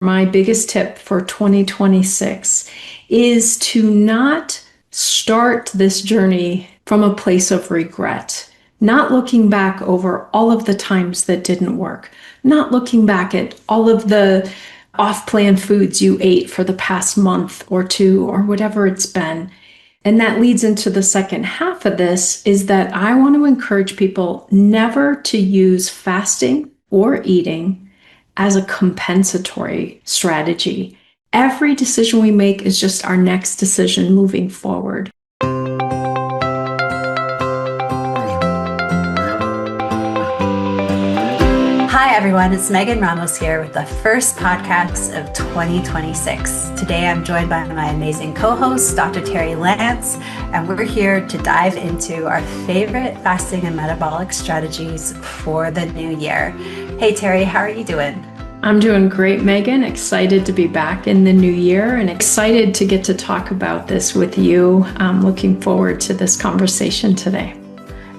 My biggest tip for 2026 is to not start this journey from a place of regret, not looking back over all of the times that didn't work, not looking back at all of the off-plan foods you ate for the past month or two or whatever it's been. And that leads into the second half of this is that I want to encourage people never to use fasting or eating as a compensatory strategy. Every decision we make is just our next decision moving forward. Hi everyone, it's Megan Ramos here with the first podcast of 2026. Today I'm joined by my amazing co-host, Dr. Terri Lance, and we're here to dive into our favorite fasting and metabolic strategies for the new year. Hey Terri, how are you doing? I'm doing great, Megan. Excited to be back in the new year and excited to get to talk about this with you. I'm looking forward to this conversation today.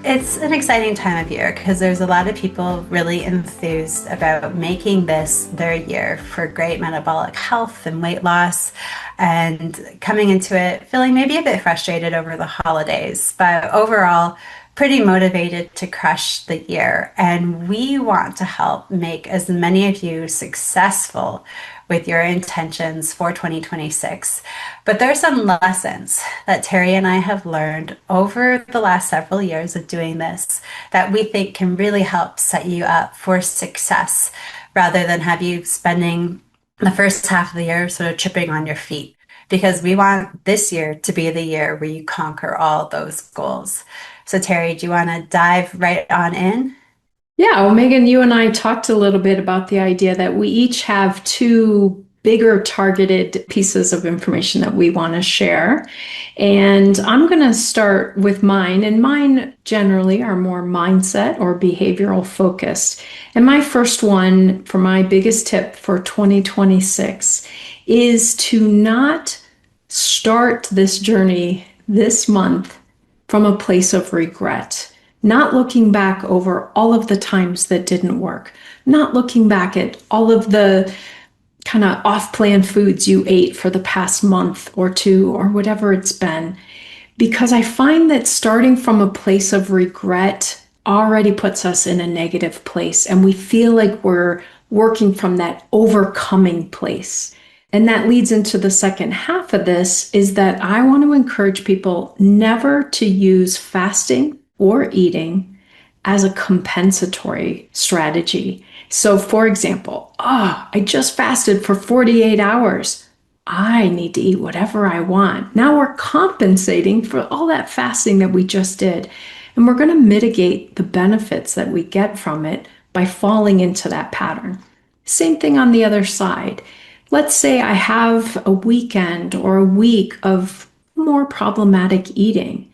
It's an exciting time of year because there's a lot of people really enthused about making this their year for great metabolic health and weight loss, and coming into it feeling maybe a bit frustrated over the holidays, but overall pretty motivated to crush the year. And we want to help make as many of you successful with your intentions for 2026. But there are some lessons that Terri and I have learned over the last several years of doing this that we think can really help set you up for success rather than have you spending the first half of the year sort of tripping on your feet. Because we want this year to be the year where you conquer all those goals. So Terri, do you want to dive right on in? Yeah, well, Megan, you and I talked a little bit about the idea that we each have two bigger targeted pieces of information that we want to share. And I'm going to start with mine. And mine generally are more mindset or behavioral focused. And my first one for my biggest tip for 2026 is to not start this journey this month from a place of regret, not looking back over all of the times that didn't work, not looking back at all of the kind of off-plan foods you ate for the past month or two or whatever it's been. Because I find that starting from a place of regret already puts us in a negative place, and we feel like we're working from that overcoming place. And that leads into the second half of this is that I want to encourage people never to use fasting or eating as a compensatory strategy. So for example, I just fasted for 48 hours. I need to eat whatever I want. Now we're compensating for all that fasting that we just did. And we're going to mitigate the benefits that we get from it by falling into that pattern. Same thing on the other side. Let's say I have a weekend or a week of more problematic eating.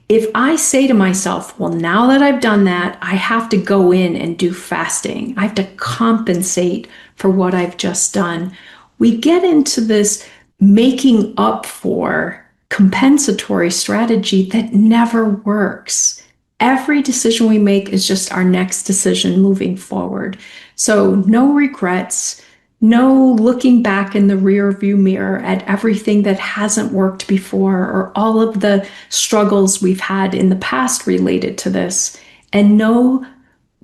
If I say to myself, well, now that I've done that, I have to go in and do fasting. I have to compensate for what I've just done. We get into this making up for compensatory strategy that never works. Every decision we make is just our next decision moving forward. So no regrets. No looking back in the rear view mirror at everything that hasn't worked before or all of the struggles we've had in the past related to this, and no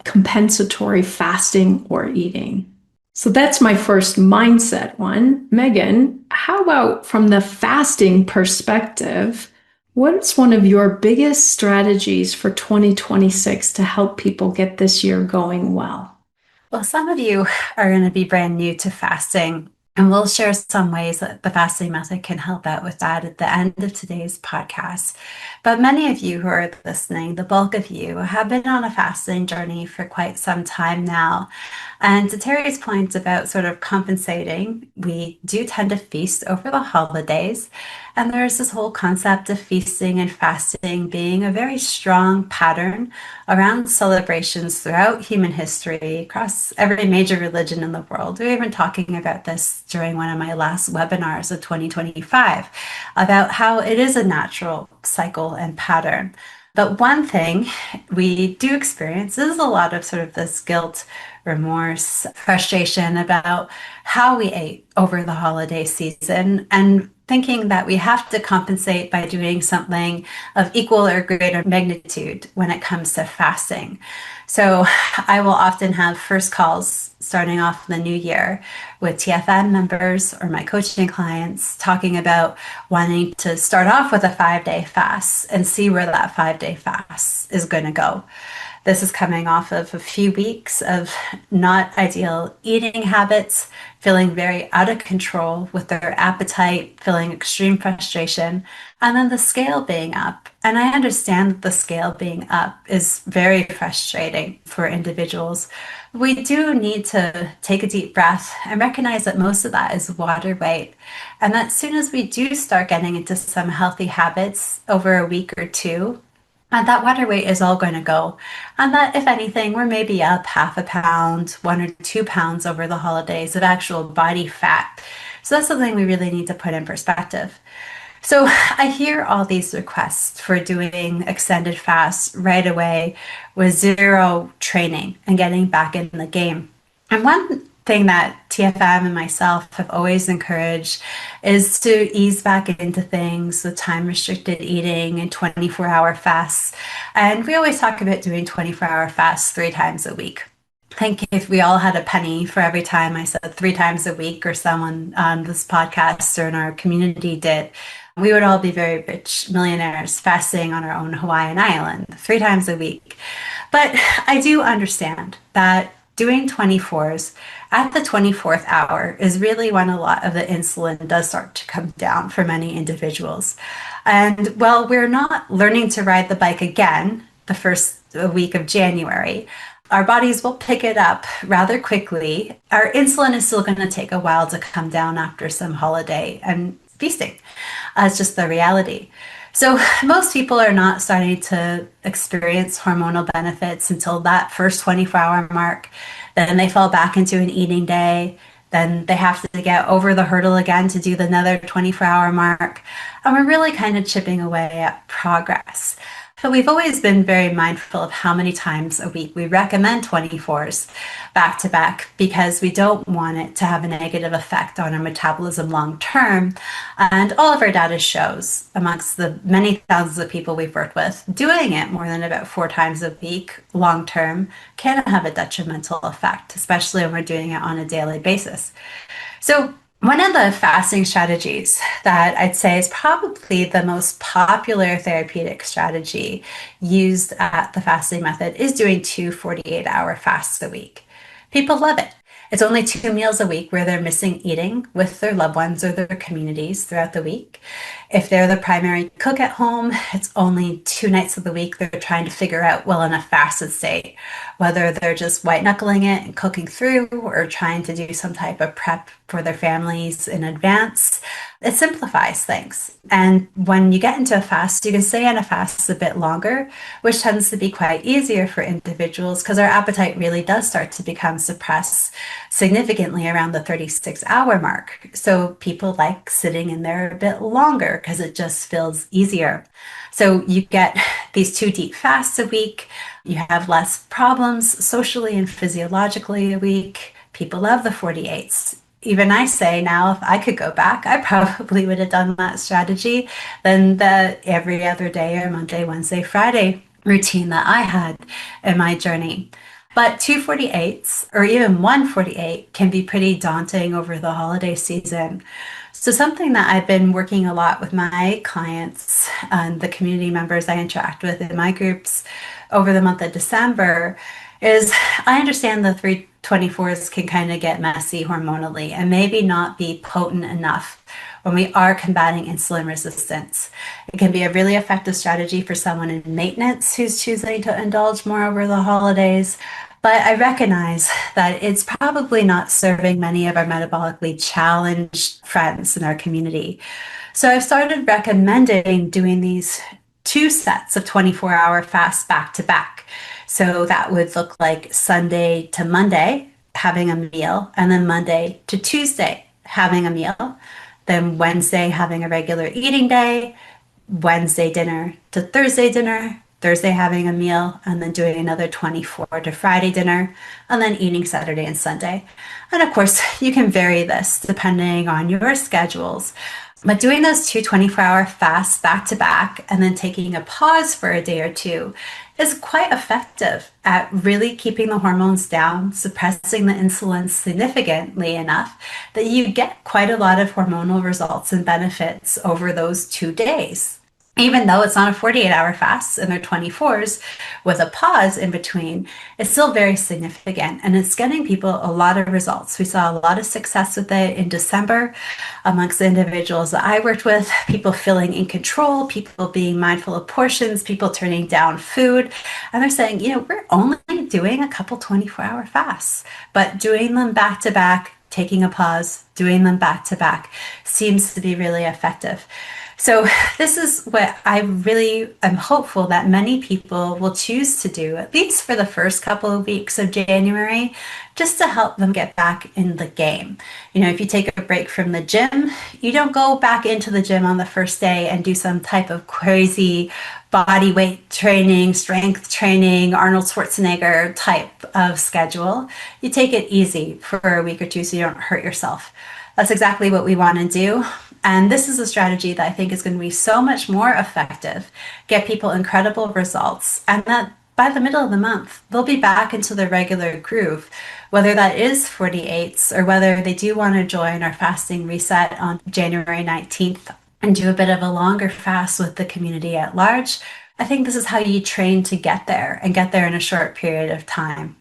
compensatory fasting or eating. So that's my first mindset one. Megan, how about from the fasting perspective? What's one of your biggest strategies for 2026 to help people get this year going well? Well, some of you are going to be brand new to fasting, and we'll share some ways that the fasting method can help out with that at the end of today's podcast. But many of you who are listening, the bulk of you, have been on a fasting journey for quite some time now. And to Terri's point about sort of compensating, we do tend to feast over the holidays. And there's this whole concept of feasting and fasting being a very strong pattern around celebrations throughout human history, across every major religion in the world. We were even talking about this during one of my last webinars of 2025, about how it is a natural cycle and pattern. But one thing we do experience is a lot of sort of this guilt remorse, frustration about how we ate over the holiday season, and thinking that we have to compensate by doing something of equal or greater magnitude when it comes to fasting. So I will often have first calls starting off the new year with TFN members or my coaching clients talking about wanting to start off with a 5-day fast and see where that 5-day fast is going to go. This is coming off of a few weeks of not ideal eating habits, feeling very out of control with their appetite, feeling extreme frustration, and then the scale being up. And I understand that the scale being up is very frustrating for individuals. We do need to take a deep breath and recognize that most of that is water weight. And that as soon as we do start getting into some healthy habits over a week or two, and that water weight is all going to go. And that, if anything, we're maybe up half a pound, 1 or 2 pounds over the holidays of actual body fat. So that's something we really need to put in perspective. So I hear all these requests for doing extended fasts right away with zero training and getting back in the game. And one thing that TFM and myself have always encouraged is to ease back into things with time restricted eating and 24-hour fasts. And we always talk about doing 24-hour fasts 3 times a week. I think if we all had a penny for every time I said 3 times a week, or someone on this podcast or in our community did, we would all be very rich millionaires fasting on our own Hawaiian island 3 times a week. But I do understand that doing 24s at the 24th hour is really when a lot of the insulin does start to come down for many individuals. And while we're not learning to ride the bike again the first week of January, our bodies will pick it up rather quickly. Our insulin is still going to take a while to come down after some holiday and feasting. It's just the reality. So most people are not starting to experience hormonal benefits until that first 24-hour mark. Then they fall back into an eating day. Then they have to get over the hurdle again to do another 24-hour mark. And we're really kind of chipping away at progress. But we've always been very mindful of how many times a week we recommend 24s back to back, because we don't want it to have a negative effect on our metabolism long term. And all of our data shows, amongst the many thousands of people we've worked with, doing it more than about 4 times a week long term can have a detrimental effect, especially when we're doing it on a daily basis. So one of the fasting strategies that I'd say is probably the most popular therapeutic strategy used at the fasting method is doing 2 48-hour fasts a week. People love it. It's only 2 meals a week where they're missing eating with their loved ones or their communities throughout the week. If they're the primary cook at home, it's only 2 nights of the week they're trying to figure out, well, in a fasted state, whether they're just white knuckling it and cooking through or trying to do some type of prep for their families in advance. It simplifies things. And when you get into a fast, you can stay in a fast a bit longer, which tends to be quite easier for individuals because our appetite really does start to become suppressed significantly around the 36-hour mark. So people like sitting in there a bit longer because it just feels easier. So you get these 2 deep fasts a week. You have less problems socially and physiologically a week. People love the 48s. Even I say now, if I could go back, I probably would have done that strategy than the every other day or Monday, Wednesday, Friday routine that I had in my journey. But 2 48s or even 1 48 can be pretty daunting over the holiday season. So something that I've been working a lot with my clients and the community members I interact with in my groups over the month of December is I understand the 324s can kind of get messy hormonally and maybe not be potent enough when we are combating insulin resistance. It can be a really effective strategy for someone in maintenance who's choosing to indulge more over the holidays. But I recognize that it's probably not serving many of our metabolically challenged friends in our community. So I've started recommending doing these 2 sets of 24-hour fasts back to back. So that would look like Sunday to Monday, having a meal, and then Monday to Tuesday, having a meal, then Wednesday, having a regular eating day, Wednesday dinner to Thursday dinner, Thursday having a meal, and then doing another 24 to Friday dinner, and then eating Saturday and Sunday. And of course, you can vary this depending on your schedules. But doing those two 24-hour fasts back to back and then taking a pause for a day or two is quite effective at really keeping the hormones down, suppressing the insulin significantly enough that you get quite a lot of hormonal results and benefits over those 2 days. Even though it's not a 48-hour fast and they're 24s with a pause in between, it's still very significant and it's getting people a lot of results. We saw a lot of success with it in December amongst the individuals that I worked with, people feeling in control, people being mindful of portions, people turning down food. And they're saying, we're only doing a couple 24-hour fasts, but doing them back to back, taking a pause, doing them back to back seems to be really effective. So this is what I really am hopeful that many people will choose to do, at least for the first couple of weeks of January, just to help them get back in the game. If you take a break from the gym, you don't go back into the gym on the first day and do some type of crazy body weight training, strength training, Arnold Schwarzenegger type of schedule. You take it easy for a week or two so you don't hurt yourself. That's exactly what we want to do. And this is a strategy that I think is going to be so much more effective, get people incredible results, and that by the middle of the month, they'll be back into their regular groove, whether that is 48s or whether they do want to join our fasting reset on January 19th and do a bit of a longer fast with the community at large. I think this is how you train to get there and get there in a short period of time.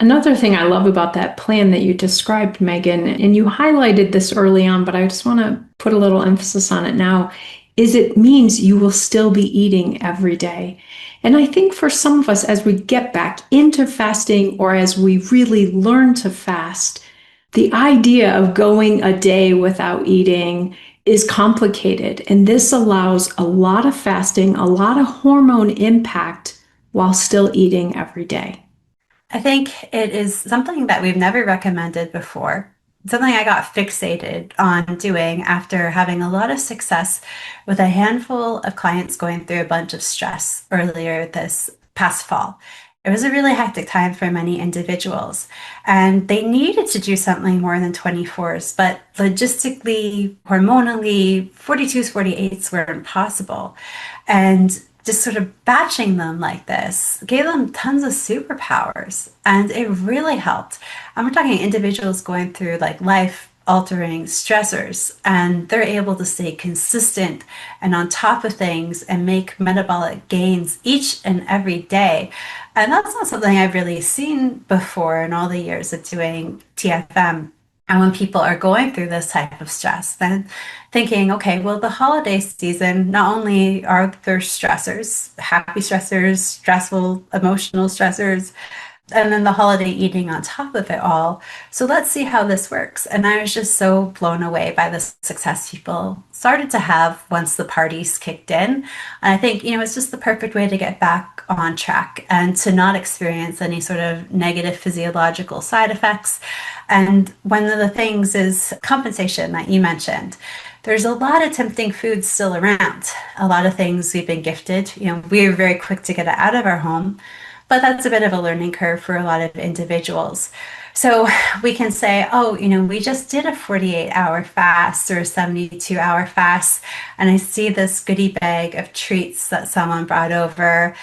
Another thing I love about that plan that you described, Megan, and you highlighted this early on, but I just want to put a little emphasis on it now, is it means you will still be eating every day. And I think for some of us, as we get back into fasting or as we really learn to fast, the idea of going a day without eating is complicated. And this allows a lot of fasting, a lot of hormone impact while still eating every day. I think it is something that we've never recommended before. Something I got fixated on doing after having a lot of success with a handful of clients going through a bunch of stress earlier this past fall. It was a really hectic time for many individuals, and they needed to do something more than 24s, but logistically, hormonally, 42s, 48s were impossible. And just sort of batching them like this gave them tons of superpowers, and it really helped. And we're talking individuals going through like life altering stressors, and they're able to stay consistent and on top of things and make metabolic gains each and every day. And that's not something I've really seen before in all the years of doing TFM. And when people are going through this type of stress, then thinking, okay, well, the holiday season, not only are there stressors, happy stressors, stressful, emotional stressors, and then the holiday eating on top of it all. So let's see how this works. And I was just so blown away by the success people started to have once the parties kicked in. And I think, it's just the perfect way to get back on track and to not experience any sort of negative physiological side effects. And one of the things is compensation that you mentioned. There's a lot of tempting foods still around, a lot of things we've been gifted. We're very quick to get it out of our home, but that's a bit of a learning curve for a lot of individuals. So we can say, oh, we just did a 48-hour fast or a 72-hour fast, and I see this goodie bag of treats that someone brought over.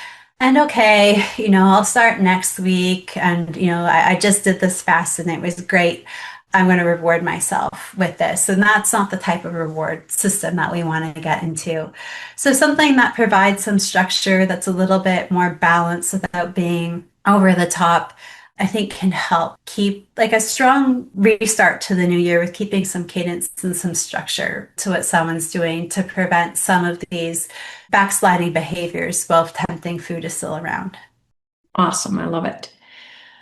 And okay, I'll start next week. And, I just did this fast and it was great. I'm going to reward myself with this. And that's not the type of reward system that we want to get into. So something that provides some structure that's a little bit more balanced without being over the top, I think can help keep like a strong restart to the new year with keeping some cadence and some structure to what someone's doing to prevent some of these backsliding behaviors while tempting food is still around. Awesome. I love it.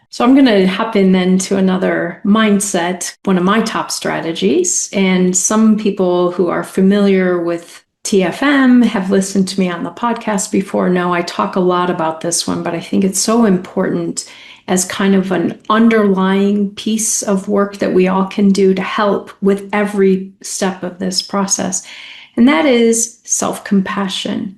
So I'm going to hop in then to another mindset, one of my top strategies. And some people who are familiar with TFM have listened to me on the podcast before know I talk a lot about this one, but I think it's so important as kind of an underlying piece of work that we all can do to help with every step of this process. And that is self-compassion.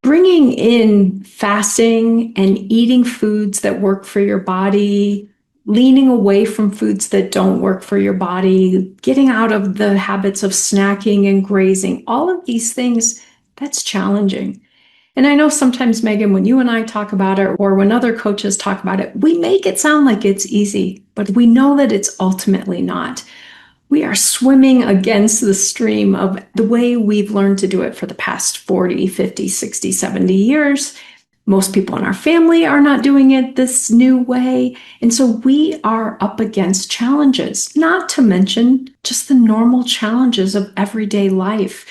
bringing in fasting and eating foods that work for your body, leaning away from foods that don't work for your body, getting out of the habits of snacking and grazing, all of these things, that's challenging. And I know sometimes, Megan, when you and I talk about it, or when other coaches talk about it, we make it sound like it's easy, but we know that it's ultimately not. We are swimming against the stream of the way we've learned to do it for the past 40, 50, 60, 70 years. Most people in our family are not doing it this new way. And so we are up against challenges, not to mention just the normal challenges of everyday life,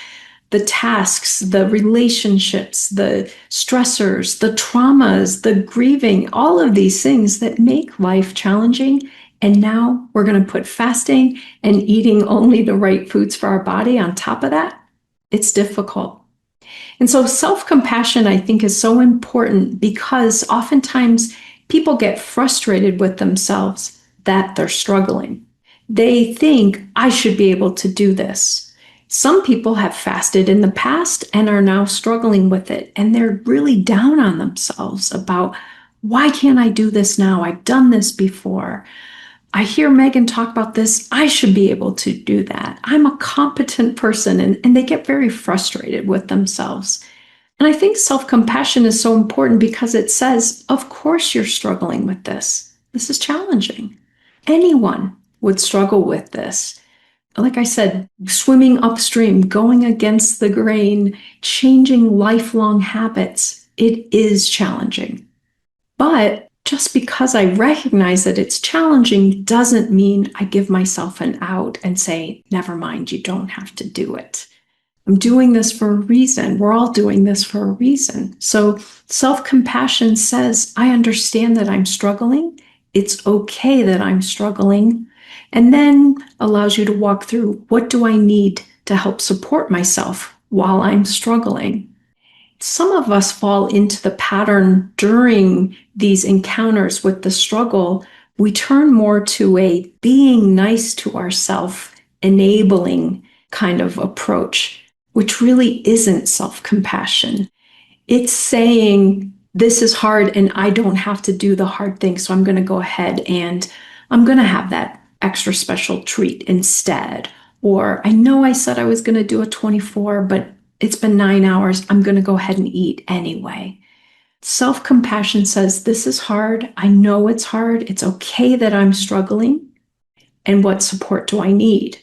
the tasks, the relationships, the stressors, the traumas, the grieving, all of these things that make life challenging. And now we're going to put fasting and eating only the right foods for our body on top of that. It's difficult. And so self-compassion, I think, is so important because oftentimes people get frustrated with themselves that they're struggling. They think, I should be able to do this. Some people have fasted in the past and are now struggling with it, and they're really down on themselves about, why can't I do this now? I've done this before. I hear Megan talk about this. I should be able to do that. I'm a competent person, and they get very frustrated with themselves. And I think self-compassion is so important because it says, of course you're struggling with this. This is challenging. Anyone would struggle with this. Like I said, swimming upstream, going against the grain, changing lifelong habits, it is challenging. But just because I recognize that it's challenging doesn't mean I give myself an out and say, never mind, you don't have to do it. I'm doing this for a reason. We're all doing this for a reason. So self-compassion says, I understand that I'm struggling. It's okay that I'm struggling. And then allows you to walk through, what do I need to help support myself while I'm struggling? Some of us fall into the pattern during these encounters with the struggle. We turn more to a being nice to ourselves, enabling kind of approach, which really isn't self-compassion. It's saying, this is hard and I don't have to do the hard thing, so I'm going to go ahead and I'm going to have that extra special treat instead. Or I know I said I was going to do a 24, but it's been 9 hours. I'm going to go ahead and eat anyway. Self-compassion says, this is hard. I know it's hard. It's okay that I'm struggling. And what support do I need?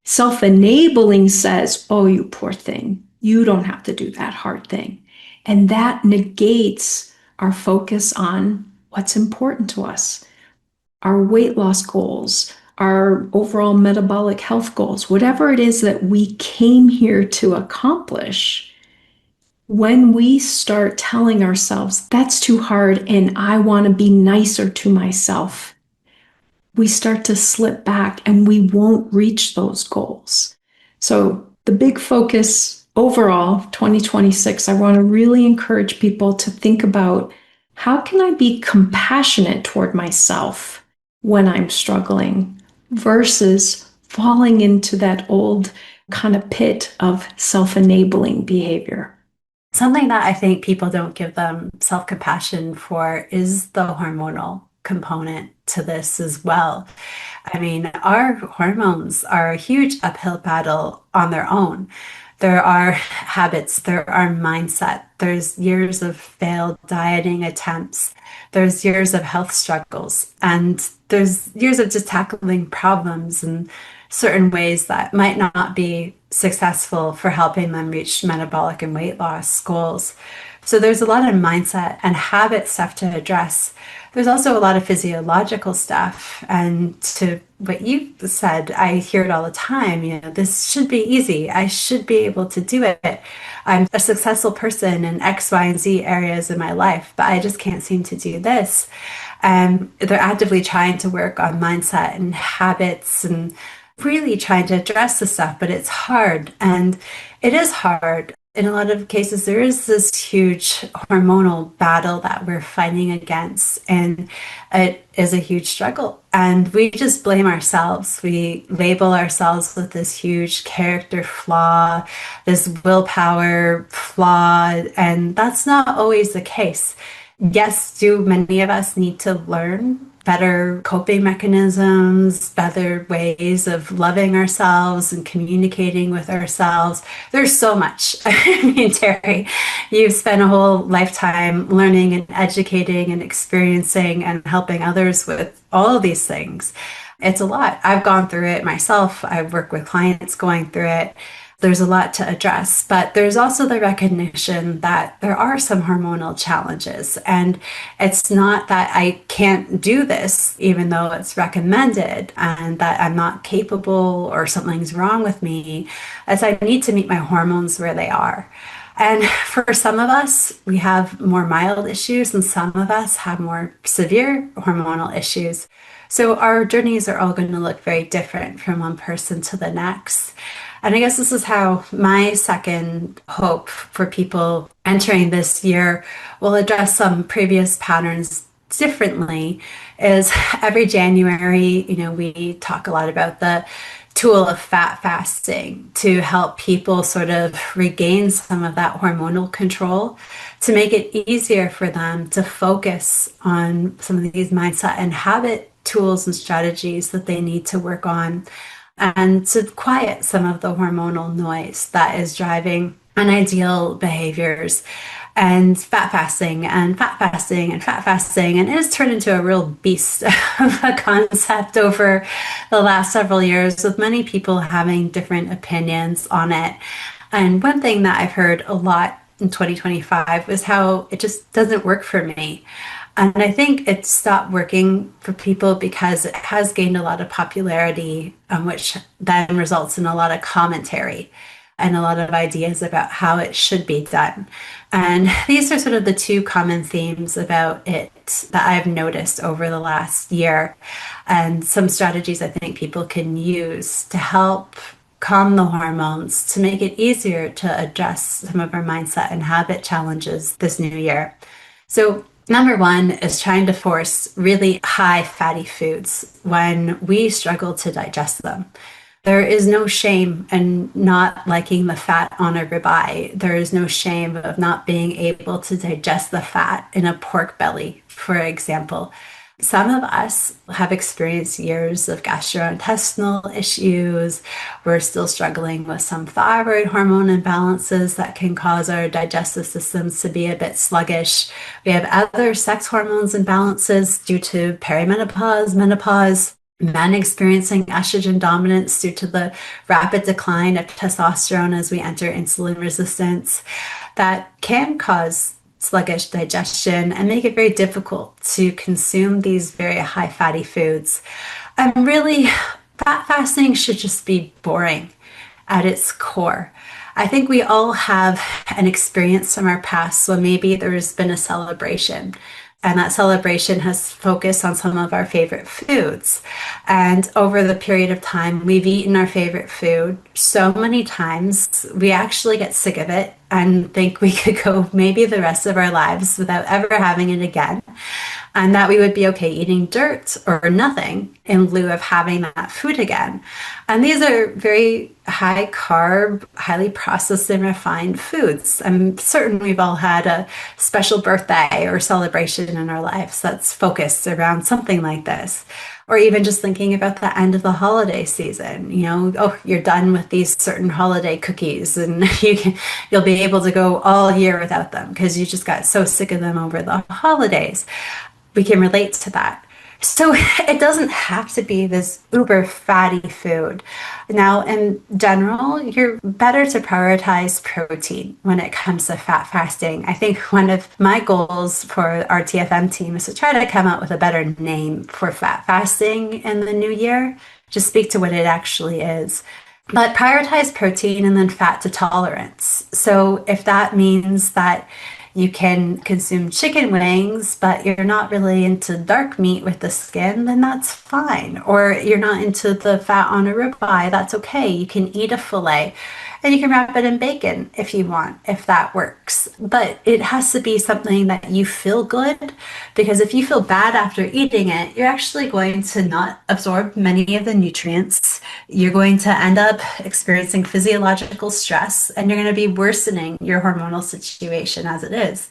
Self-enabling says, oh, you poor thing. You don't have to do that hard thing. And that negates our focus on what's important to us, our weight loss goals, our overall metabolic health goals, whatever it is that we came here to accomplish. When we start telling ourselves, that's too hard and I want to be nicer to myself, we start to slip back and we won't reach those goals. So the big focus overall, 2026, I want to really encourage people to think about, how can I be compassionate toward myself when I'm struggling versus falling into that old kind of pit of self-enabling behavior. Something that I think people don't give them self-compassion for is the hormonal component to this as well. I mean, our hormones are a huge uphill battle on their own. There are habits, there are mindset, there's years of failed dieting attempts, there's years of health struggles, and there's years of just tackling problems in certain ways that might not be successful for helping them reach metabolic and weight loss goals. So there's a lot of mindset and habit stuff to address. There's also a lot of physiological stuff. And to what you said, I hear it all the time, this should be easy. I should be able to do it. I'm a successful person in X, Y, and Z areas in my life, but I just can't seem to do this. And they're actively trying to work on mindset and habits and really trying to address the stuff, but it's hard. And it is hard. in a lot of cases, there is this huge hormonal battle that we're fighting against, and it is a huge struggle. And we just blame ourselves. We label ourselves with this huge character flaw, this willpower flaw, and that's not always the case. Yes, do many of us need to learn better coping mechanisms, better ways of loving ourselves and communicating with ourselves? There's so much. I mean, Terri, you've spent a whole lifetime learning and educating and experiencing and helping others with all of these things. It's a lot. I've gone through it myself. I've worked with clients going through it. There's a lot to address, but there's also the recognition that there are some hormonal challenges. And it's not that I can't do this, even though it's recommended, and that I'm not capable or something's wrong with me, as I need to meet my hormones where they are. And for some of us, we have more mild issues, and some of us have more severe hormonal issues. So our journeys are all going to look very different from one person to the next. And I guess this is how my second hope for people entering this year will address some previous patterns differently is every January, we talk a lot about the tool of fat fasting to help people sort of regain some of that hormonal control, to make it easier for them to focus on some of these mindset and habit tools and strategies that they need to work on, and to quiet some of the hormonal noise that is driving unideal behaviors. And fat fasting and fat fasting and fat fasting, and it has turned into a real beast of a concept over the last several years, with many people having different opinions on it. And one thing that I've heard a lot in 2025 was how it just doesn't work for me. And I think it stopped working for people because it has gained a lot of popularity, which then results in a lot of commentary and a lot of ideas about how it should be done. And these are sort of the two common themes about it that I've noticed over the last year, and some strategies I think people can use to help calm the hormones, to make it easier to address some of our mindset and habit challenges this new year. So number one is trying to force really high fatty foods when we struggle to digest them. There is no shame in not liking the fat on a ribeye. There is no shame of not being able to digest the fat in a pork belly, for example. Some of us have experienced years of gastrointestinal issues. We're still struggling with some thyroid hormone imbalances that can cause our digestive systems to be a bit sluggish. We have other sex hormones imbalances due to perimenopause, menopause, men experiencing estrogen dominance due to the rapid decline of testosterone as we enter insulin resistance, that can cause sluggish digestion and make it very difficult to consume these very high fatty foods. And really, fat fasting should just be boring at its core. I think we all have an experience from our past, so maybe there's been a celebration, and that celebration has focused on some of our favorite foods. And over the period of time, we've eaten our favorite food so many times, we actually get sick of it and think we could go maybe the rest of our lives without ever having it again. And that we would be okay eating dirt or nothing in lieu of having that food again. And these are very high carb, highly processed and refined foods. I'm certain we've all had a special birthday or celebration in our lives that's focused around something like this. Or even just thinking about the end of the holiday season, you're done with these certain holiday cookies and you'll be able to go all year without them because you just got so sick of them over the holidays. We can relate to that. So it doesn't have to be this uber fatty food. Now, in general, you're better to prioritize protein when it comes to fat fasting. I think one of my goals for our TFM team is to try to come up with a better name for fat fasting in the new year, just speak to what it actually is. But prioritize protein and then fat to tolerance. So if that means that You can consume chicken wings, but you're not really into dark meat with the skin, then that's fine. Or you're not into the fat on a ribeye, that's okay. You can eat a fillet and you can wrap it in bacon if you want, if that works. But it has to be something that you feel good, because if you feel bad after eating it, you're actually going to not absorb many of the nutrients. You're going to end up experiencing physiological stress, and you're going to be worsening your hormonal situation as it is.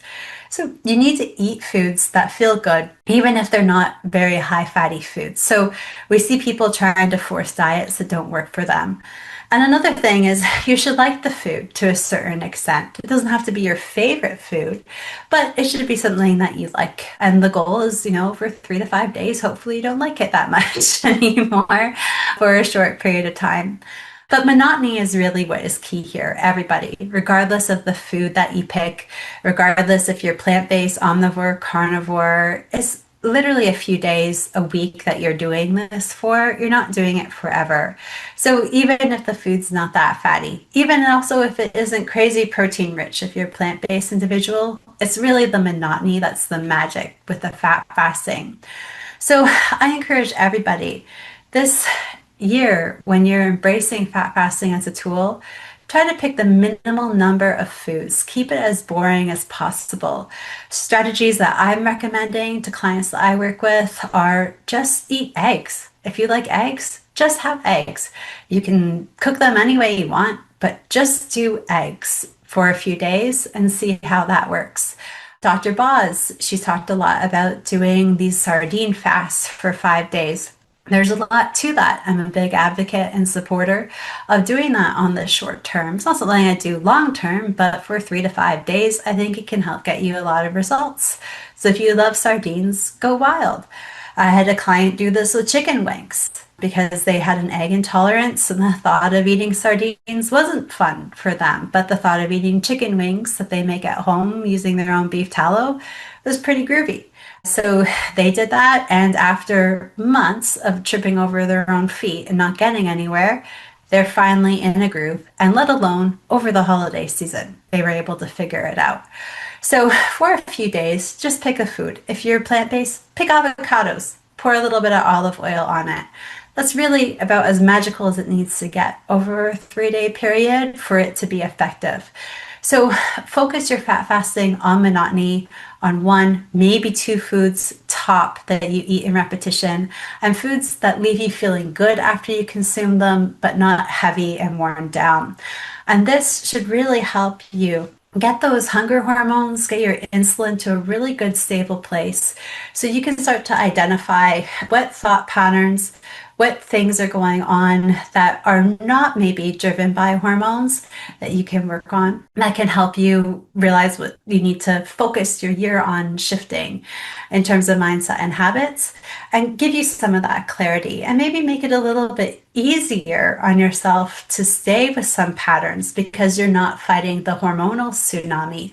So you need to eat foods that feel good, even if they're not very high fatty foods. So we see people trying to force diets that don't work for them. And another thing is you should like the food to a certain extent. It doesn't have to be your favorite food, but it should be something that you like. And the goal is, for 3 to 5 days, hopefully you don't like it that much anymore for a short period of time. But monotony is really what is key here, everybody, regardless of the food that you pick, regardless if you're plant-based, omnivore, carnivore, it's literally a few days a week that you're doing this for. You're not doing it forever. So even if the food's not that fatty, even also if it isn't crazy protein rich, if you're a plant-based individual, it's really the monotony that's the magic with the fat fasting. So I encourage everybody this year, when you're embracing fat fasting as a tool, try to pick the minimal number of foods. Keep it as boring as possible. Strategies that I'm recommending to clients that I work with are just eat eggs. If you like eggs, just have eggs. You can cook them any way you want, but just do eggs for a few days and see how that works. Dr. Boz, she's talked a lot about doing these sardine fasts for 5 days. There's a lot to that. I'm a big advocate and supporter of doing that on the short term. It's not something I do long term, but for 3 to 5 days, I think it can help get you a lot of results. So if you love sardines, go wild. I had a client do this with chicken wings because they had an egg intolerance, and the thought of eating sardines wasn't fun for them. But the thought of eating chicken wings that they make at home using their own beef tallow was pretty groovy. So they did that, and after months of tripping over their own feet and not getting anywhere, they're finally in a groove, and let alone over the holiday season, they were able to figure it out. So for a few days, just pick a food. If you're plant-based, pick avocados, pour a little bit of olive oil on it. That's really about as magical as it needs to get over a 3-day period for it to be effective. So focus your fat fasting on monotony, on 1, maybe 2 foods top that you eat in repetition, and foods that leave you feeling good after you consume them, but not heavy and worn down. And this should really help you get those hunger hormones, get your insulin to a really good stable place, so you can start to identify what thought patterns, what things are going on that are not maybe driven by hormones that you can work on, that can help you realize what you need to focus your year on shifting in terms of mindset and habits, and give you some of that clarity, and maybe make it a little bit easier on yourself to stay with some patterns because you're not fighting the hormonal tsunami,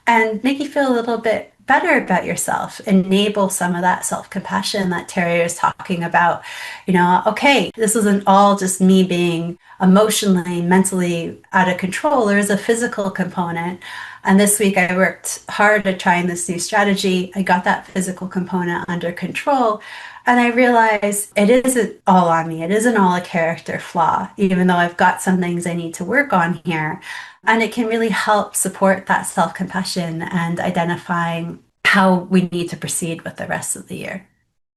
and make you feel a little bit better about yourself, enable some of that self-compassion that Terri is talking about. Okay, this isn't all just me being emotionally, mentally out of control. There's a physical component. And this week I worked hard at trying this new strategy. I got that physical component under control. And I realized it isn't all on me. It isn't all a character flaw, even though I've got some things I need to work on here. And it can really help support that self-compassion and identifying how we need to proceed with the rest of the year.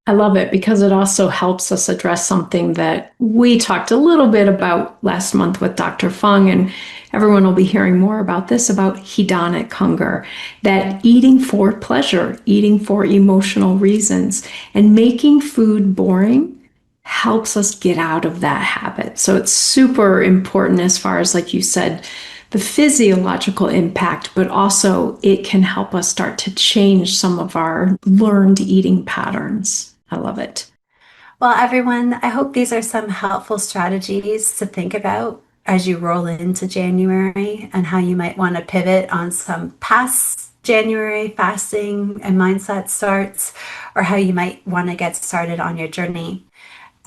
I love it because it also helps us address something that we talked a little bit about last month with Dr. Fung, and everyone will be hearing more about this, about hedonic hunger, that eating for pleasure, eating for emotional reasons, and making food boring helps us get out of that habit. So it's super important as far as, like you said, the physiological impact, but also it can help us start to change some of our learned eating patterns. I love it. Well, everyone, I hope these are some helpful strategies to think about as you roll into January, and how you might want to pivot on some past January fasting and mindset starts, or how you might want to get started on your journey.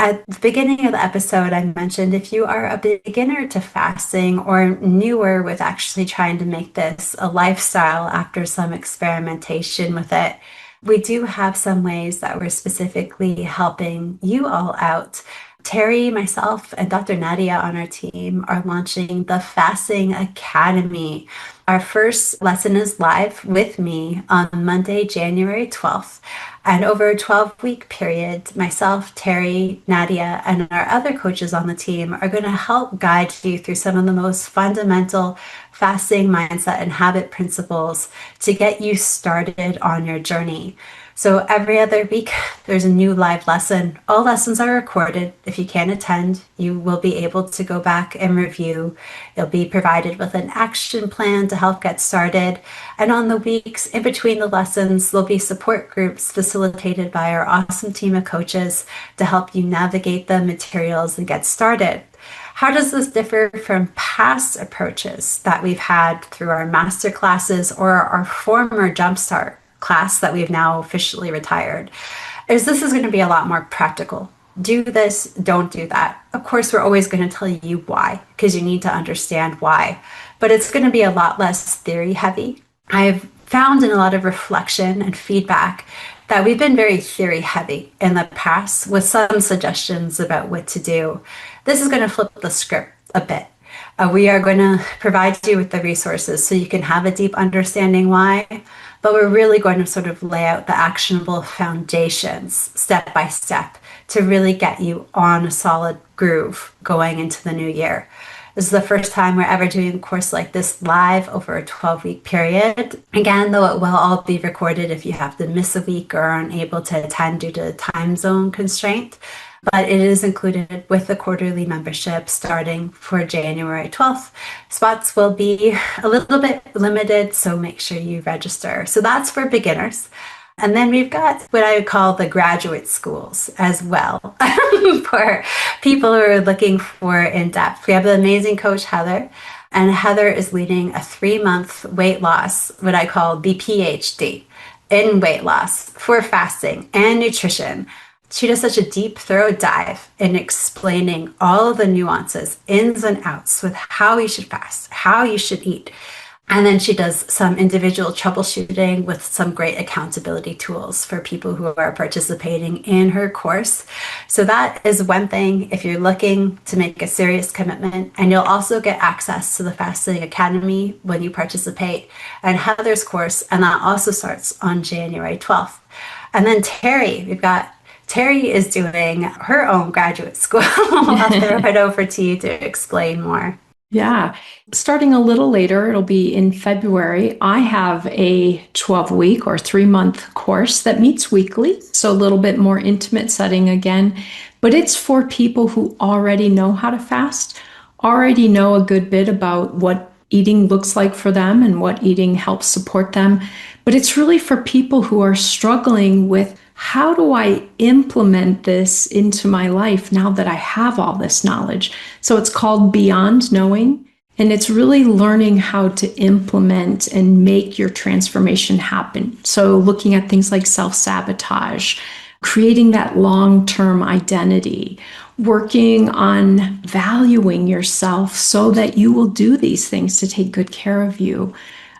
At the beginning of the episode, I mentioned if you are a beginner to fasting or newer with actually trying to make this a lifestyle after some experimentation with it, we do have some ways that we're specifically helping you all out. Terri, myself, and Dr. Nadia on our team are launching the Fasting Academy. Our first lesson is live with me on Monday, January 12th. And over a 12-week period, myself, Terri, Nadia, and our other coaches on the team are going to help guide you through some of the most fundamental fasting mindset and habit principles to get you started on your journey. So every other week, there's a new live lesson. All lessons are recorded. If you can't attend, you will be able to go back and review. You'll be provided with an action plan to help get started. And on the weeks in between the lessons, there'll be support groups facilitated by our awesome team of coaches to help you navigate the materials and get started. How does this differ from past approaches that we've had through our master classes or our former Jumpstart class that we've now officially retired? This is going to be a lot more practical. Do this, don't do that. Of course, we're always going to tell you why, because you need to understand why, but it's going to be a lot less theory heavy. I've found in a lot of reflection and feedback that we've been very theory heavy in the past with some suggestions about what to do. This is going to flip the script a bit. We are going to provide you with the resources so you can have a deep understanding why, but we're really going to sort of lay out the actionable foundations step by step to really get you on a solid groove going into the new year. This is the first time we're ever doing a course like this live over a 12-week period. Again, though, it will all be recorded if you have to miss a week or are unable to attend due to time zone constraint. But it is included with the quarterly membership starting for January 12th. Spots will be a little bit limited, so make sure you register. So that's for beginners. And then we've got what I would call the graduate schools as well for people who are looking for in-depth. We have the amazing coach, Heather, and Heather is leading a 3-month weight loss, what I call the PhD in weight loss for fasting and nutrition. She does such a deep, thorough dive in explaining all of the nuances, ins and outs with how you should fast, how you should eat. And then she does some individual troubleshooting with some great accountability tools for people who are participating in her course. So that is one thing if you're looking to make a serious commitment. And you'll also get access to the Fasting Academy when you participate and Heather's course. And that also starts on January 12th. And then Terri is doing her own graduate school. I'll throw it over to you to explain more. Yeah. Starting a little later, it'll be in February. I have a 12-week or 3-month course that meets weekly, so a little bit more intimate setting again. But it's for people who already know how to fast, already know a good bit about what eating looks like for them and what eating helps support them. But it's really for people who are struggling with, how do I implement this into my life now that I have all this knowledge? So it's called Beyond Knowing, and it's really learning how to implement and make your transformation happen. So looking at things like self-sabotage, creating that long-term identity, working on valuing yourself so that you will do these things to take good care of you,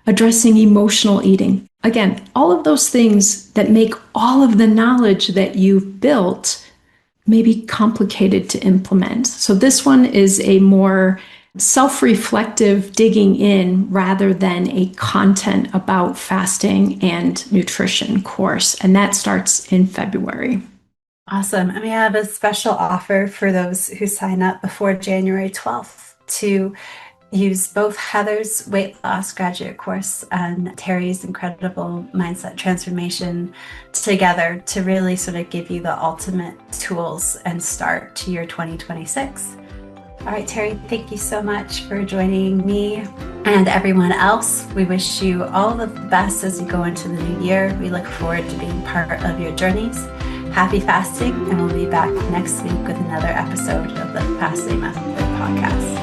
addressing emotional eating. Again, all of those things that make all of the knowledge that you've built maybe complicated to implement. So this one is a more self-reflective digging in rather than a content about fasting and nutrition course. And that starts in February. Awesome. And we have a special offer for those who sign up before January 12th to use both Heather's weight loss graduate course and Terri's incredible mindset transformation together to really sort of give you the ultimate tools and start to your 2026. All right, Terri, thank you so much for joining me and everyone else. We wish you all the best as you go into the new year. We look forward to being part of your journeys. Happy fasting, and we'll be back next week with another episode of the Fasting Method podcast.